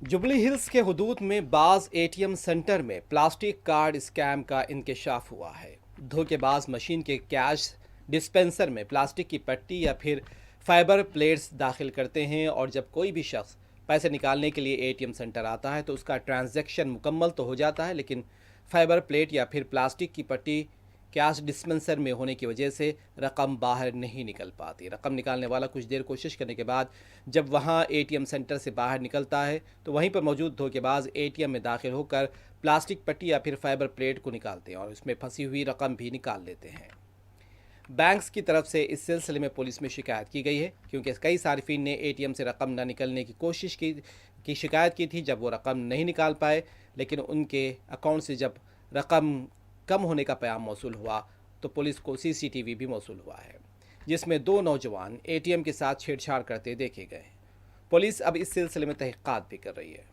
Jubilee hills के हुदूद में बाज़ एटीएम सेंटर में प्लास्टिक कार्ड स्कैम का इंकशाफ हुआ है। धोखेबाज मशीन के कैश डिस्पेंसर में प्लास्टिक की पट्टी या फिर फाइबर प्लेट्स दाखिल करते हैं और जब कोई भी शख्स पैसे निकालने के लिए एटीएम सेंटर आता है तो उसका ट्रांजैक्शन मुकम्मल तो हो जाता है, लेकिन फाइबर प्लेट या फिर प्लास्टिक की पट्टी कैश डिस्पेंसर में होने की वजह से रकम बाहर नहीं निकल पाती। रकम निकालने वाला कुछ देर कोशिश करने के बाद जब वहां एटीएम सेंटर से बाहर निकलता है तो वहीं पर मौजूद धोखेबाज एटीएम में दाखिल होकर प्लास्टिक पट्टी या फिर फाइबर प्लेट को निकालते हैं और उसमें फंसी हुई रकम भी निकाल लेते हैं। बैंक्स की तरफ से इस सिलसिले में पुलिस में शिकायत की गई है, क्योंकि कई सार्फिन ने एटीएम से रकम न निकलने की कोशिश की शिकायत की थी जब वो रकम नहीं निकाल पाए, लेकिन उनके अकाउंट से जब रकम कम होने का पैगाम मौसूल हुआ तो पुलिस को सीसीटीवी भी मौसूल हुआ है, जिसमें 2 नौजवान एटीएम के साथ छेड़छाड़ करते देखे गए। पुलिस अब इस सिलसिले में तहकीकात भी कर रही है।